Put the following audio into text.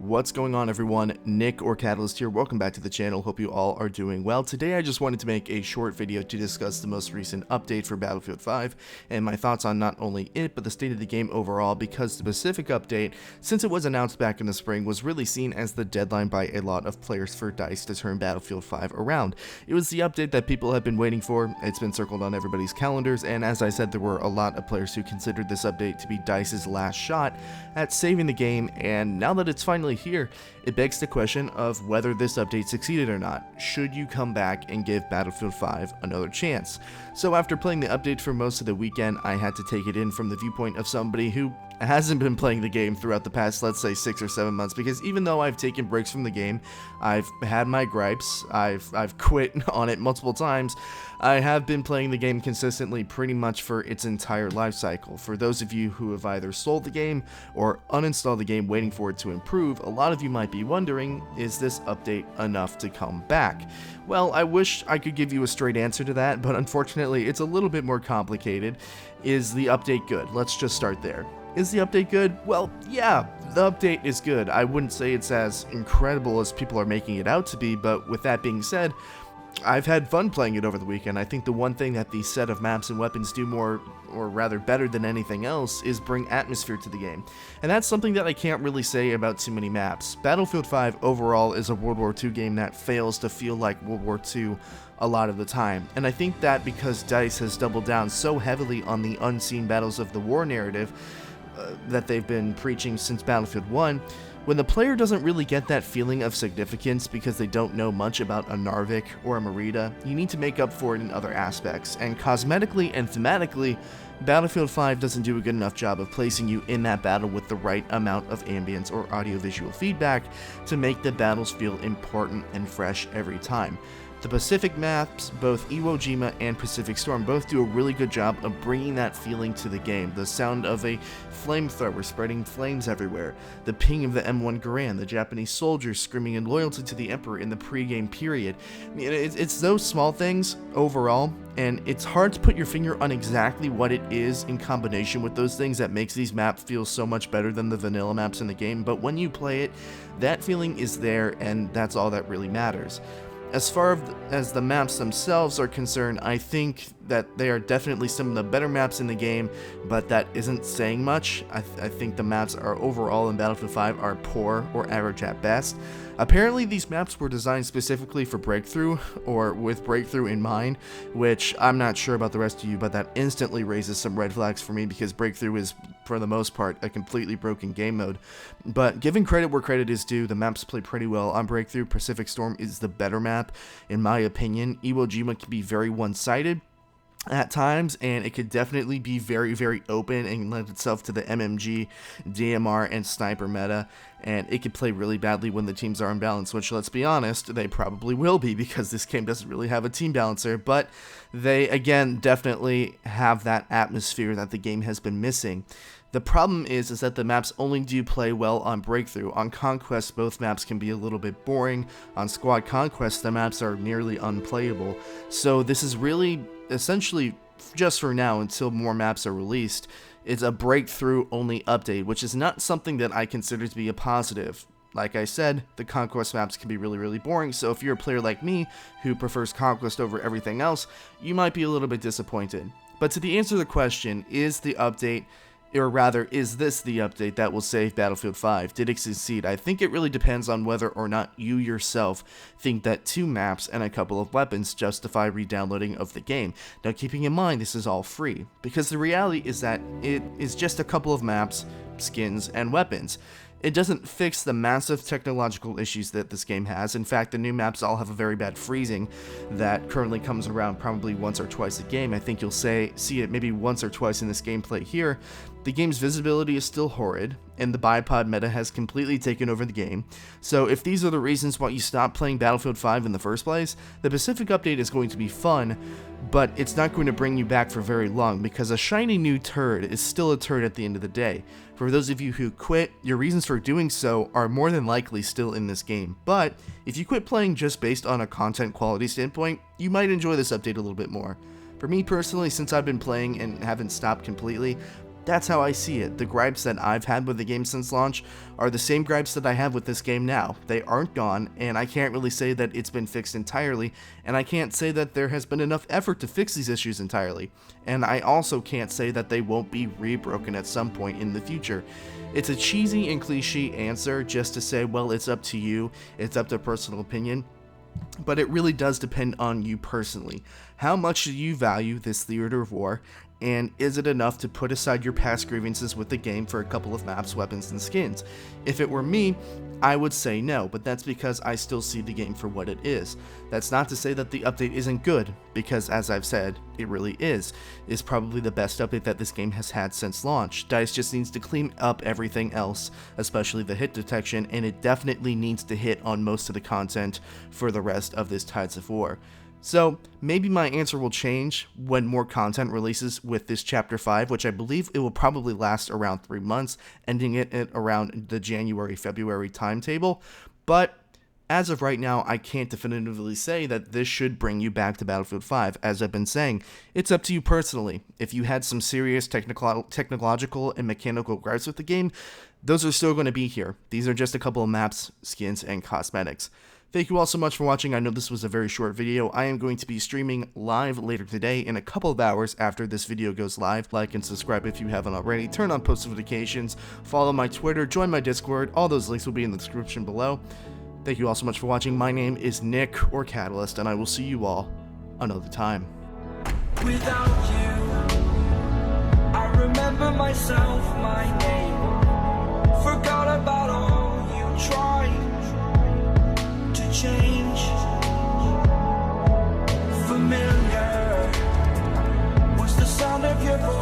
What's going on, everyone? Nick or Catalyst here. Welcome back to the channel. Hope you all are doing well. Today I just wanted to make a short video to discuss the most recent update for Battlefield 5 and my thoughts on not only it but the state of the game overall, because the specific update, since it was announced back in the spring, was really seen as the deadline by a lot of players for DICE to turn Battlefield 5 around. It was the update that people have been waiting for. It's been circled on everybody's calendars, and as I said, there were a lot of players who considered this update to be DICE's last shot at saving the game, and now that it's finally here, it begs the question of whether this update succeeded or not. Should you come back and give Battlefield 5 another chance? So after playing the update for most of the weekend, I had to take it in from the viewpoint of somebody who hasn't been playing the game throughout the past, let's say, 6 or 7 months, because even though I've taken breaks from the game, I've had my gripes, I've quit on it multiple times, I have been playing the game consistently pretty much for its entire life cycle. For those of you who have either sold the game or uninstalled the game waiting for it to improve, a lot of you might be wondering, is this update enough to come back? Well, I wish I could give you a straight answer to that, but unfortunately it's a little bit more complicated. Is the update good? Let's just start there. Is the update good? Well, yeah, the update is good. I wouldn't say it's as incredible as people are making it out to be, but with that being said, I've had fun playing it over the weekend. I think the one thing that the set of maps and weapons do more, or rather better than anything else, is bring atmosphere to the game. And that's something that I can't really say about too many maps. Battlefield 5 overall is a World War II game that fails to feel like World War II a lot of the time. And I think that because DICE has doubled down so heavily on the unseen battles of the war narrative that they've been preaching since Battlefield 1, when the player doesn't really get that feeling of significance because they don't know much about a Narvik or a Merida, you need to make up for it in other aspects, and cosmetically and thematically, Battlefield 5 doesn't do a good enough job of placing you in that battle with the right amount of ambience or audiovisual feedback to make the battles feel important and fresh every time. The Pacific maps, both Iwo Jima and Pacific Storm, both do a really good job of bringing that feeling to the game. The sound of a flamethrower spreading flames everywhere, the ping of the M1 Garand, the Japanese soldiers screaming in loyalty to the Emperor in the pre-game period. I mean, it's those small things overall, and it's hard to put your finger on exactly what it is in combination with those things that makes these maps feel so much better than the vanilla maps in the game, but when you play it, that feeling is there, and that's all that really matters. As far as the maps themselves are concerned, I think that they are definitely some of the better maps in the game, but that isn't saying much. I think the maps are overall in Battlefield 5 are poor or average at best. Apparently these maps were designed specifically for Breakthrough, or with Breakthrough in mind, which I'm not sure about the rest of you, but that instantly raises some red flags for me because Breakthrough is, for the most part, a completely broken game mode. But giving credit where credit is due, the maps play pretty well on Breakthrough. Pacific Storm is the better map, in my opinion. Iwo Jima can be very one-sided at times, and it could definitely be very, very open and lend itself to the MMG, DMR, and sniper meta, and it could play really badly when the teams are unbalanced, which, let's be honest, they probably will be because this game doesn't really have a team balancer, but they, again, definitely have that atmosphere that the game has been missing. The problem is that the maps only do play well on Breakthrough. On Conquest, both maps can be a little bit boring. On Squad Conquest, the maps are nearly unplayable. So this is really, essentially, just for now, until more maps are released, it's a Breakthrough-only update, which is not something that I consider to be a positive. Like I said, the Conquest maps can be really, really boring, so if you're a player like me who prefers Conquest over everything else, you might be a little bit disappointed. But to answer the question, is the update, or rather, is this the update that will save Battlefield 5? Did it succeed? I think it really depends on whether or not you yourself think that 2 maps and a couple of weapons justify re-downloading of the game. Now, keeping in mind this is all free, because the reality is that it is just a couple of maps, skins, and weapons. It doesn't fix the massive technological issues that this game has. In fact, the new maps all have a very bad freezing that currently comes around probably once or twice a game. I think you'll see it maybe once or twice in this gameplay here. The game's visibility is still horrid, and the bipod meta has completely taken over the game. So if these are the reasons why you stopped playing Battlefield 5 in the first place, the Pacific update is going to be fun, but it's not going to bring you back for very long, because a shiny new turd is still a turd at the end of the day. For those of you who quit, your reasons for doing so are more than likely still in this game, but if you quit playing just based on a content quality standpoint, you might enjoy this update a little bit more. For me personally, since I've been playing and haven't stopped completely, That's how I see it. The gripes that I've had with the game since launch are the same gripes that I have with this game now. They aren't gone, and I can't really say that it's been fixed entirely, and I can't say that there has been enough effort to fix these issues entirely. And I also can't say that they won't be rebroken at some point in the future. It's a cheesy and cliche answer just to say, well, it's up to you, it's up to personal opinion. But it really does depend on you personally. How much do you value this theater of war, and is it enough to put aside your past grievances with the game for a couple of maps, weapons, and skins? If it were me, I would say no, but that's because I still see the game for what it is. That's not to say that the update isn't good, because as I've said, it really is. It's probably the best update that this game has had since launch. DICE just needs to clean up everything else, especially the hit detection, and it definitely needs to hit on most of the content for the rest of this Tides of War. So, maybe my answer will change when more content releases with this Chapter 5, which I believe it will probably last around 3 months, ending it at around the January-February timetable. But, as of right now, I can't definitively say that this should bring you back to Battlefield 5. As I've been saying, it's up to you personally. If you had some serious technological and mechanical gripes with the game, those are still going to be here. These are just a couple of maps, skins, and cosmetics. Thank you all so much for watching. I know this was a very short video. I am going to be streaming live later today in a couple of hours after this video goes live. Like and subscribe if you haven't already. Turn on post notifications. Follow my Twitter. Join my Discord. All those links will be in the description below. Thank you all so much for watching. My name is Nick or Catalyst, and I will see you all another time. Without you, I remember myself, my name. Forgot about all you tried to change. Familiar was the sound of your voice.